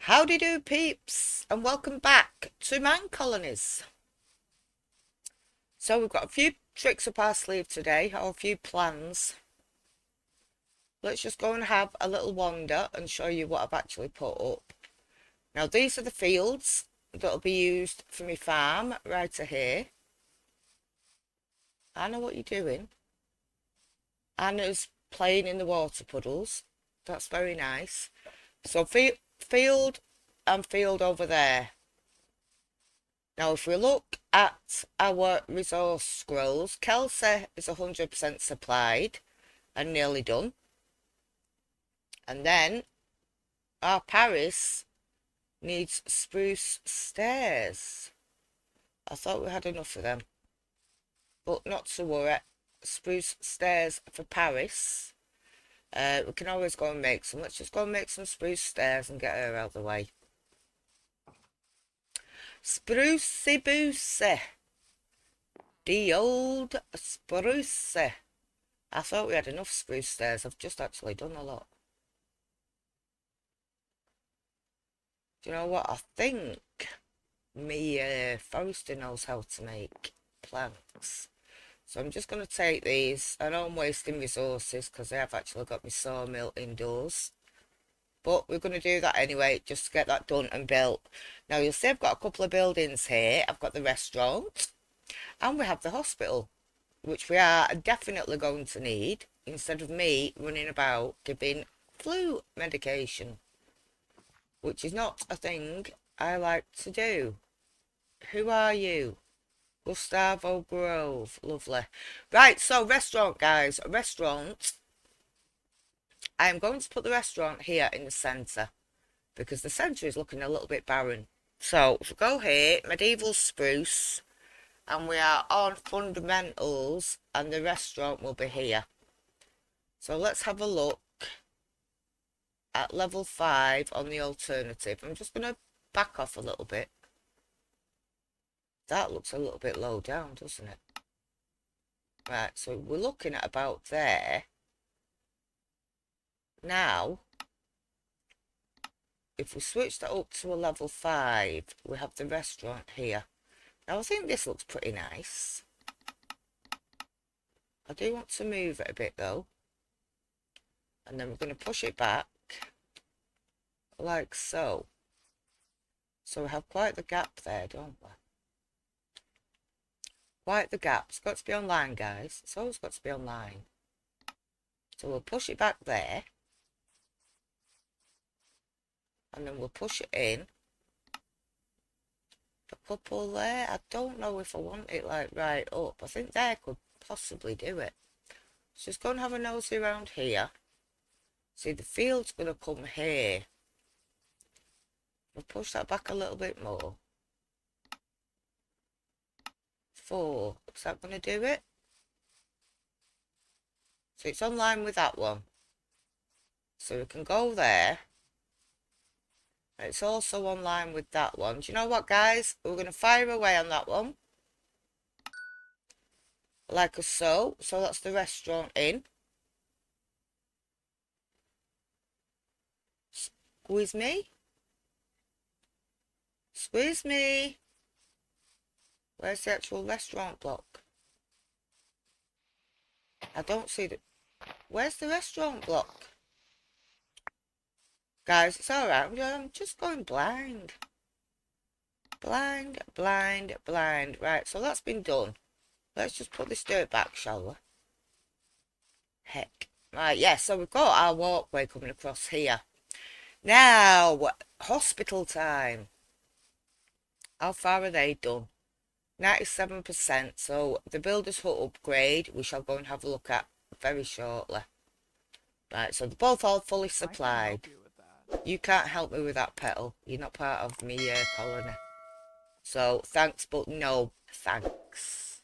Howdy do peeps and welcome back to Minecolonies. So we've got a few tricks up our sleeve today, or a few plans. Let's just go and have a little wander and show you what I've actually put up. Now these are the fields that'll be used for my farm right here. I know what you're doing. Anna's playing in the water puddles. That's very nice. So field and field over there. Now, if we look at our resource scrolls, Kelsey is 100% supplied and nearly done. And then our Paris needs spruce stairs. I thought we had enough of them, but not to worry. Spruce stairs for Paris. We can always go and make some. Let's just go and make some spruce stairs and get her out of the way. Sprucey boosey. The old spruce. I thought we had enough spruce stairs. I've just actually done a lot. Do you know what? I think me forester knows how to make planks. So I'm just going to take these. I know I'm wasting resources because I have actually got my sawmill indoors. But we're going to do that anyway, just to get that done and built. Now you'll see I've got a couple of buildings here. I've got the restaurant and we have the hospital, which we are definitely going to need instead of me running about giving flu medication, which is not a thing I like to do. Who are you? Gustavo Grove. Lovely. Right, so restaurant, guys. Restaurant. I am going to put the restaurant here in the centre because the centre is looking a little bit barren. So if we go here, medieval spruce, and we are on fundamentals, and the restaurant will be here. So let's have a look at level 5 on the alternative. I'm just going to back off a little bit. That looks a little bit low down, doesn't it? Right, so we're looking at about there. Now, if we switch that up to a level 5, we have the restaurant here. Now, I think this looks pretty nice. I do want to move it a bit, though. And then we're going to push it back, like so. So we have quite the gap there, don't we? Quite the gap. It's got to be online, guys. It's always got to be online. So we'll push it back there. And then we'll push it in. A couple there. I don't know if I want it like right up. I think there could possibly do it. Let's just go and have a nosy around here. See, the field's going to come here. We'll push that back a little bit more. 4. Is that going to do it? So it's on line with that one. So we can go there. It's also on line with that one. Do you know what, guys? We're going to fire away on that one. Like so. So that's the restaurant in. Squeeze me. Squeeze me. Where's the actual restaurant block? I don't see the... Where's the restaurant block? Guys, it's alright. I'm just going blind. Blind, blind, blind. Right, so that's been done. Let's just put this dirt back, shall we? Heck. Right, yeah, so we've got our walkway coming across here. Now, hospital time. How far are they done? 97%. So the builder's hut upgrade, we shall go and have a look at very shortly. Right, so they're both all fully supplied. You can't help me with that, Petal. You're not part of me colony. So thanks, but no thanks.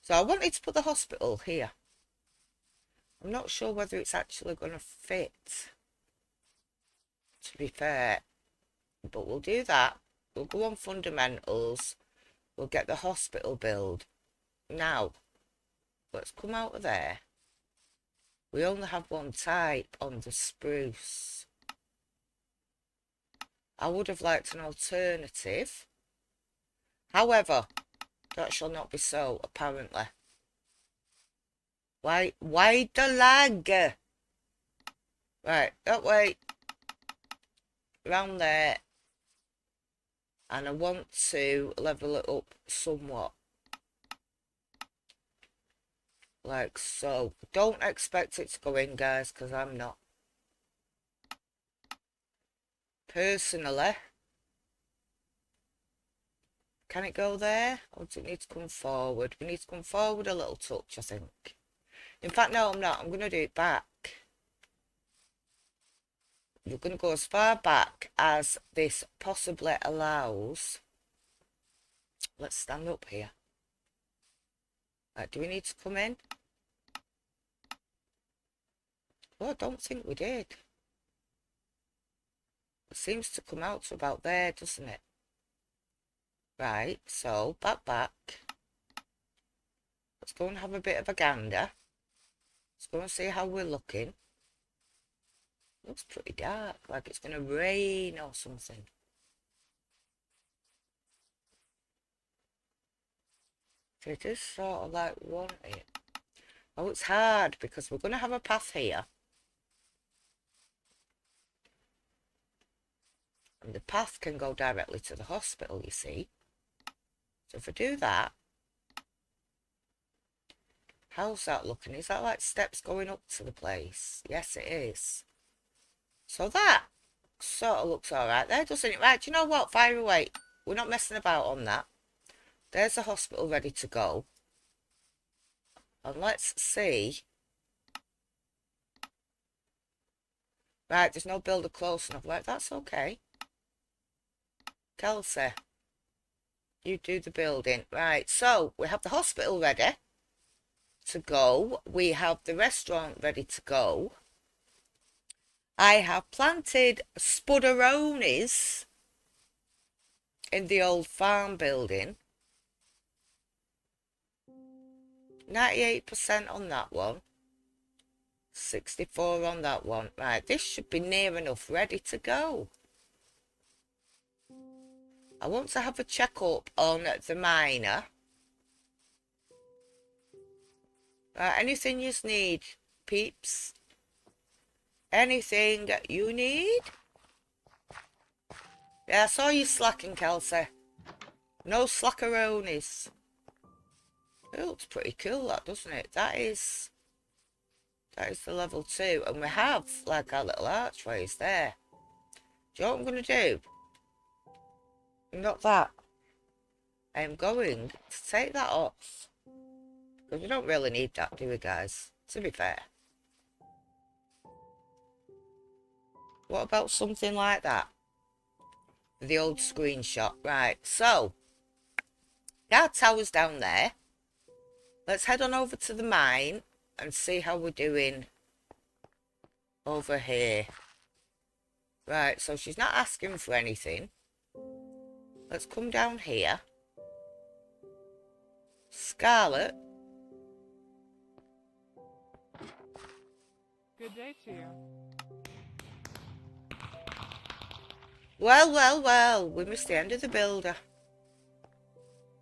So I wanted to put the hospital here. I'm not sure whether it's actually going to fit, to be fair. But we'll do that. We'll go on fundamentals. We'll get the hospital build. Now, let's come out of there. We only have one type on the spruce. I would have liked an alternative. However, that shall not be so, apparently. Why the lag? Right, that way. Round there. And I want to level it up somewhat. Like so. Don't expect it to go in, guys, because I'm not. Personally. Can it go there? Or does it need to come forward? We need to come forward a little touch, I think. In fact, no, I'm not. I'm going to do it back. We're going to go as far back as this possibly allows. Let's stand up here. Right, do we need to come in? Oh, I don't think we did. It seems to come out to about there, doesn't it? Right, so back. Let's go and have a bit of a gander. Let's go and see how we're looking. Looks pretty dark, like it's going to rain or something. So it is sort of like want it. Oh, it's hard because we're going to have a path here. And the path can go directly to the hospital, you see. So if I do that, how's that looking? Is that like steps going up to the place? Yes, it is. So that sort of looks alright there, doesn't it? Right, do you know what? Fire away. We're not messing about on that. There's the hospital ready to go. And let's see. Right, there's no builder close enough. Like, that's okay. Kelsey, you do the building. Right, so we have the hospital ready to go. We have the restaurant ready to go. I have planted spudderonis in the old farm building. 98% on that one. 64 on that one. Right, this should be near enough ready to go. I want to have a check-up on the miner. Right, anything you need, peeps? Anything you need? Yeah, I saw you slacking, Kelsey. No slackeronis. It looks pretty cool, that, doesn't it? That is the level 2. And we have, like, our little archways there. Do you know what I'm going to do? Not that. I'm going to take that off. Because we don't really need that, do we, guys? To be fair. What about something like that? The old screenshot. Right, so. Our tower's down there. Let's head on over to the mine and see how we're doing over here. Right, so she's not asking for anything. Let's come down here. Scarlet. Good day to you. Well, we missed the end of the builder.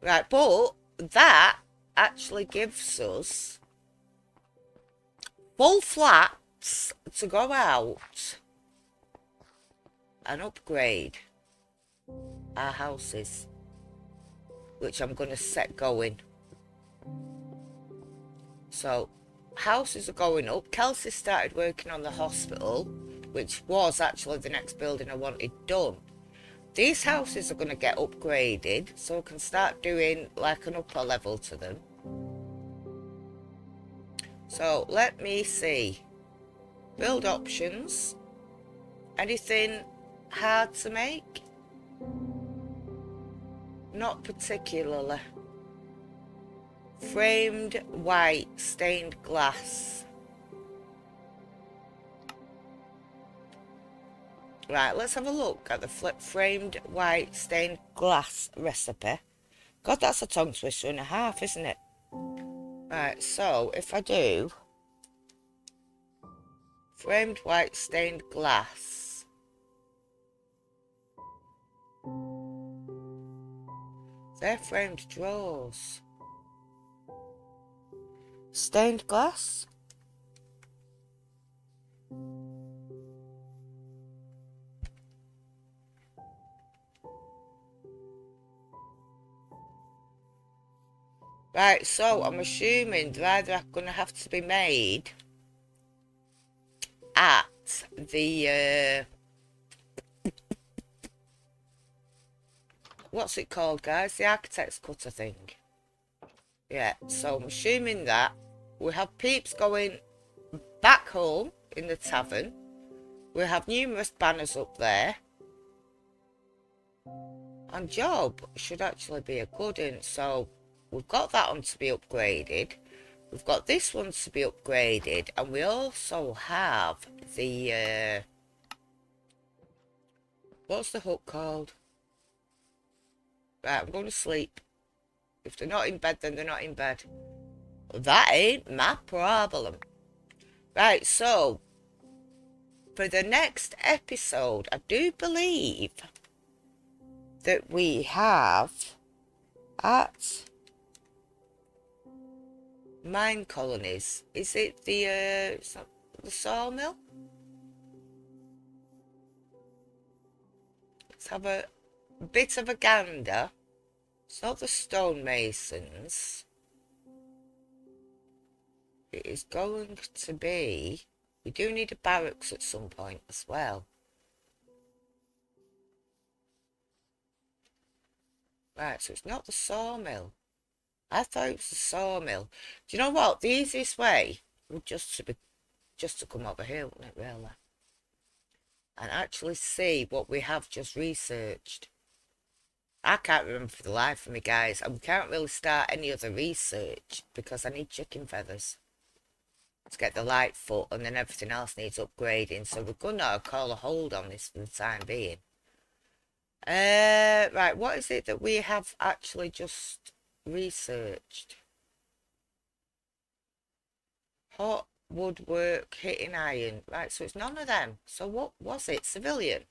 Right, but that actually gives us full flats to go out and upgrade our houses, which I'm going to set going. So houses are going up. Kelsey started working on the hospital, which was actually the next building I wanted done. These houses are going to get upgraded, so I can start doing like an upper level to them. So let me see. Build options. Anything hard to make? Not particularly. Framed white stained glass. Right, let's have a look at the framed white stained glass recipe. God, that's a tongue twister and a half, isn't it? Right, so if I do framed white stained glass, They're framed drawers. Stained glass? Right, so I'm assuming they're either going to have to be made at the, what's it called, guys? The architect's cut, I think. Yeah, so I'm assuming that we have peeps going back home in the tavern. We have numerous banners up there. And job should actually be a good one. So we've got that one to be upgraded. We've got this one to be upgraded. And we also have the, what's the hook called? Right, I'm going to sleep. If they're not in bed, then they're not in bed. That ain't my problem. Right, so for the next episode, I do believe that we have at Minecolonies. Is it the sawmill? Let's have a bit of a gander. It's not the stonemasons. It is going to be... We do need a barracks at some point as well. Right, so it's not the sawmill. I thought it was the sawmill. Do you know what? The easiest way would just to come over here, wouldn't it, really? And actually see what we have just researched. I can't remember for the life of me, guys. And we can't really start any other research because I need chicken feathers to get the light foot, and then everything else needs upgrading. So we're gonna call a hold on this for the time being. Right, what is it that we have actually just researched? Hot woodwork, hitting iron. Right, so it's none of them. So what was it? Civilian.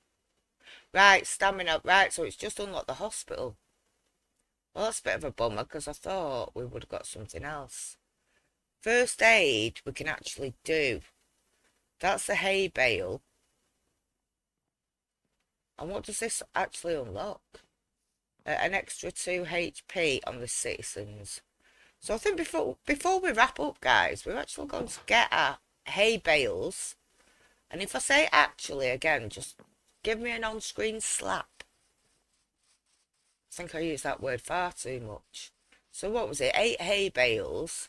Right, stamina. Right, so it's just unlocked the hospital. Well, that's a bit of a bummer because I thought we would have got something else. First aid we can actually do. That's the hay bale. And what does this actually unlock? An extra 2 HP on the citizens. So I think before we wrap up, guys, we're actually going to get our hay bales. And if I say actually again, just give me an on-screen slap. I think I used that word far too much. So what was it? 8 hay bales.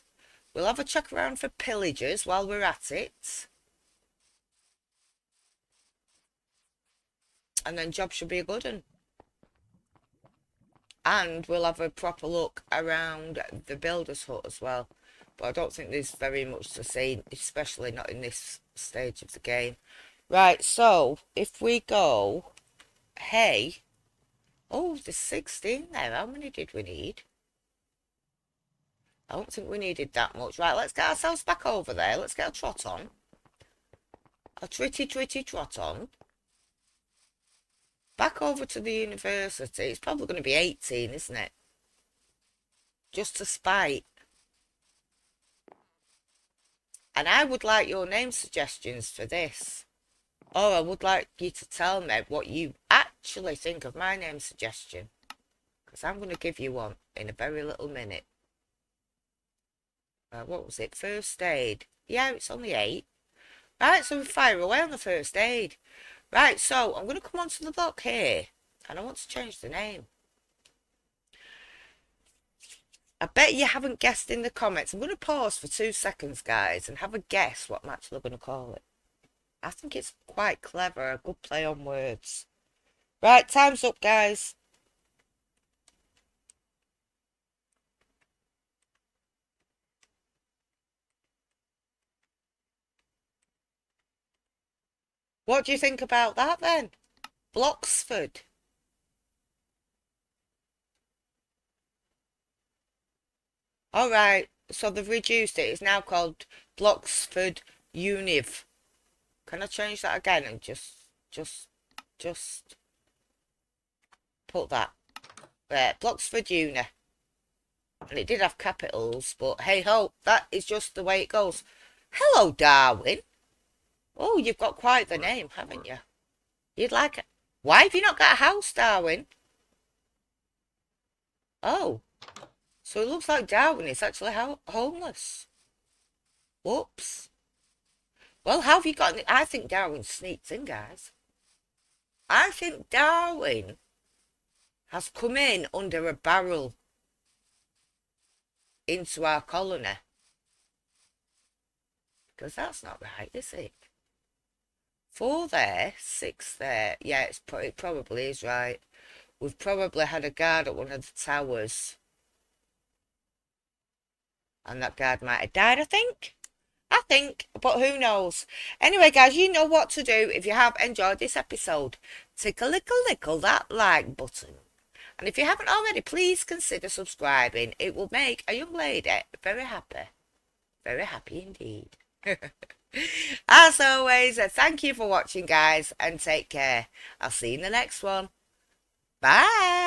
We'll have a check around for pillagers while we're at it. And then job should be a good one. And we'll have a proper look around the builder's hut as well. But I don't think there's very much to see, especially not in this stage of the game. Right, so if we go hay. Oh, there's 16 there. How many did we need? I don't think we needed that much. Right, let's get ourselves back over there. Let's get a trot on. A tritty trot on. Back over to the university. It's probably going to be 18, isn't it? Just to spite. And I would like your name suggestions for this. Or I would like you to tell me what you actually think of my name suggestion. Because I'm going to give you one in a very little minute. What was it? First aid. Yeah, it's only 8. Right, so we fire away on the first aid. Right, so I'm going to come onto the book here. And I want to change the name. I bet you haven't guessed in the comments. I'm going to pause for 2 seconds, guys, and have a guess what I'm actually going to call it. I think it's quite clever, a good play on words. Right, time's up, guys. What do you think about that, then? Bloxford. All right, so they've reduced it. It's now called Bloxford Univ. Can I change that again and just... Put that there. Bloxford Uni. And it did have capitals, but hey ho, that is just the way it goes. Hello, Darwin. Oh, you've got quite the name, haven't you? You'd like it. Why have you not got a house, Darwin? Oh, so it looks like Darwin is actually homeless. Whoops. Well, how have you got... I think Darwin sneaked in, guys. I think Darwin has come in under a barrel into our colony. Because that's not right, is it? 4 there, 6 there. Yeah, it probably is right. We've probably had a guard at one of the towers. And that guard might have died, I think. But who knows? Anyway, guys, you know what to do if you have enjoyed this episode. Tickle that like button. And if you haven't already, please consider subscribing. It will make a young lady very happy. Very happy indeed. As always, thank you for watching, guys, and take care. I'll see you in the next one. Bye.